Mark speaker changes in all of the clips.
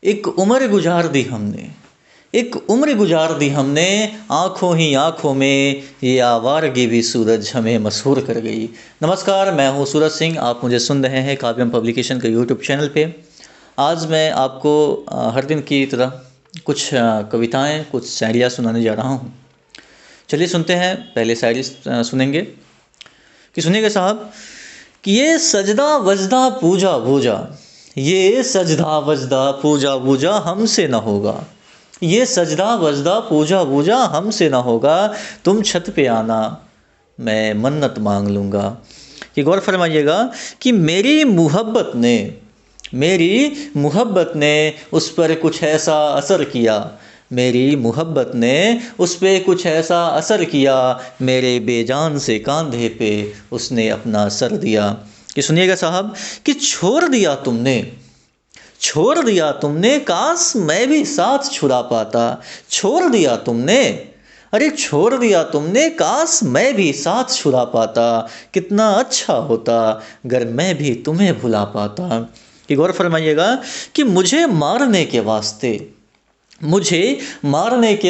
Speaker 1: एक उम्र गुजार दी हमने, एक उम्र गुजार दी हमने, आँखों ही आँखों में ये आवारगी भी सूरज हमें मशहूर कर गई। नमस्कार, मैं हूँ सूरज सिंह। आप मुझे सुन रहे हैं काव्यम पब्लिकेशन के यूट्यूब चैनल पे। आज मैं आपको हर दिन की तरह कुछ कविताएं, कुछ शायरियाँ सुनाने जा रहा हूँ। चलिए सुनते हैं। पहले शायरी सुनेंगे कि सुनिएगा साहब कि ये सजदा वजदा पूजा भूजा, ये सजदा वजदा पूजा भूजा हमसे न होगा, ये सजदा वजदा पूजा भूजा हमसे न होगा, तुम छत पे आना मैं मन्नत मांग लूँगा। ये गौर फरमाइएगा कि मेरी मुहब्बत ने उस पर कुछ ऐसा असर किया, मेरी मुहब्बत ने उस पे कुछ ऐसा असर किया, मेरे बेजान से कांधे पे उसने अपना सर दिया। कि सुनिएगा साहब कि छोड़ दिया तुमने, काश मैं भी साथ छुड़ा पाता। छोड़ दिया तुमने, अरे छोड़ दिया तुमने, काश मैं भी साथ छुड़ा पाता। कितना अच्छा होता अगर मैं भी तुम्हें भुला पाता। कि गौर फरमाइएगा कि मुझे मारने के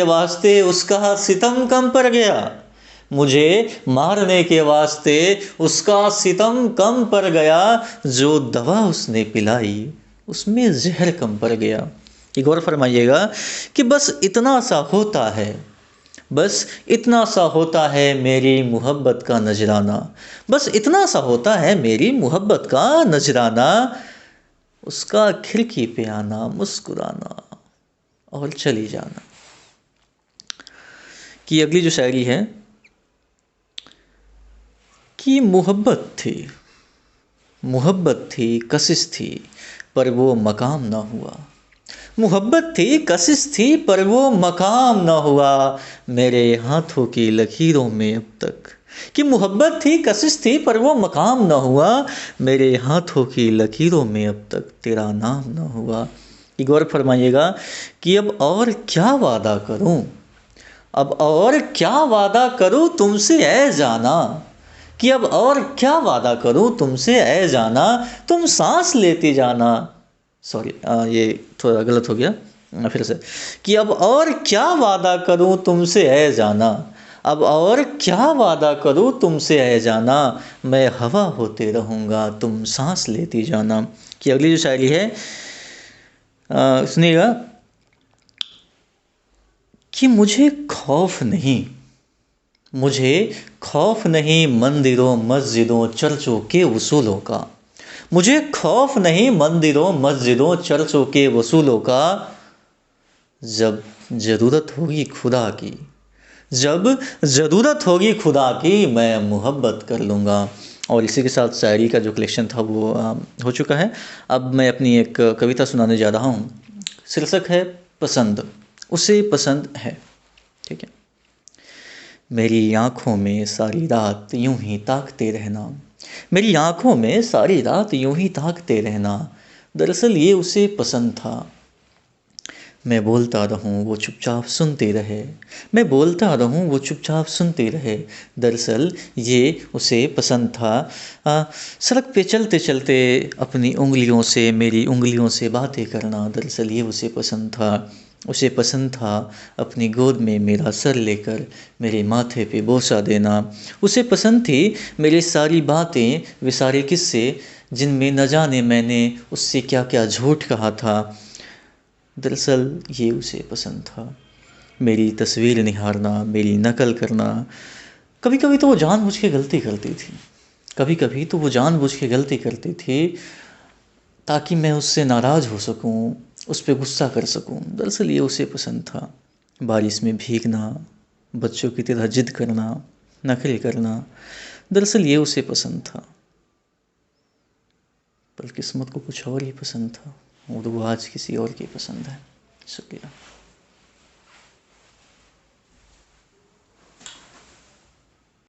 Speaker 1: वास्ते उसका सितम कम पड़ गया, मुझे मारने के वास्ते उसका सितम कम पड़ गया, जो दवा उसने पिलाई उसमें जहर कम पड़ गया। कि गौर फरमाइएगा कि बस इतना सा होता है मेरी मोहब्बत का नजराना, बस इतना सा होता है मेरी मोहब्बत का नजराना, उसका खिड़की पे आना, मुस्कुराना और चली जाना। कि अगली जो शायरी है कि मोहब्बत थी कशिश थी पर वो मकाम ना हुआ, मोहब्बत थी कशिश थी पर वो मकाम ना हुआ, मेरे हाथों की लकीरों में अब तक। कि मोहब्बत थी कशिश थी पर वो मकाम ना हुआ, मेरे हाथों की लकीरों में अब तक तेरा नाम ना हुआ। कि गौर फरमाइएगा कि अब और क्या वादा करूं तुमसे ऐ जाना, कि अब और क्या वादा करूं तुमसे ऐ जाना, तुम सांस लेती जाना। सॉरी, ये थोड़ा गलत हो गया, फिर से। कि अब और क्या वादा करूं तुमसे ऐ जाना, अब और क्या वादा करूं तुमसे ऐ जाना, मैं हवा होते रहूँगा तुम सांस लेती जाना। कि अगली जो शायरी है सुनिएगा कि मुझे खौफ नहीं मंदिरों मस्जिदों चर्चों के वसूलों का, मुझे खौफ नहीं मंदिरों मस्जिदों चर्चों के वसूलों का, जब ज़रूरत होगी खुदा की मैं मोहब्बत कर लूँगा। और इसी के साथ शायरी का जो कलेक्शन था वो हो चुका है। अब मैं अपनी एक कविता सुनाने जा रहा हूँ। शीर्षक है पसंद, उसे पसंद है। ठीक है। मेरी आँखों में सारी रात यूं ही ताकते रहना, मेरी आँखों में सारी रात यूं ही ताकते रहना, दरअसल ये उसे पसंद था, मैं बोलता रहूं वो चुपचाप सुनते रहे, मैं बोलता रहूं वो चुपचाप सुनते रहे, दरअसल ये उसे पसंद था। सड़क पे चलते चलते अपनी उंगलियों से मेरी उंगलियों से बातें करना, दरअसल ये उसे पसंद था। उसे पसंद था अपनी गोद में मेरा सर लेकर मेरे माथे पे बोसा देना, उसे पसंद थी मेरी सारी बातें, वे सारे किस्से जिनमें न जाने मैंने उससे क्या क्या झूठ कहा था, दरअसल ये उसे पसंद था। मेरी तस्वीर निहारना, मेरी नकल करना, कभी कभी तो वो जानबूझ के गलती करती थी, ताकि मैं उससे नाराज़ हो सकूं, उस पर गुस्सा कर सकूं, दरअसल ये उसे पसंद था। बारिश में भीगना, बच्चों की तरह जिद करना, नखरे करना, दरअसल ये उसे पसंद था। पर किस्मत को कुछ और ही पसंद था और वो आज किसी और की पसंद है। शुक्रिया।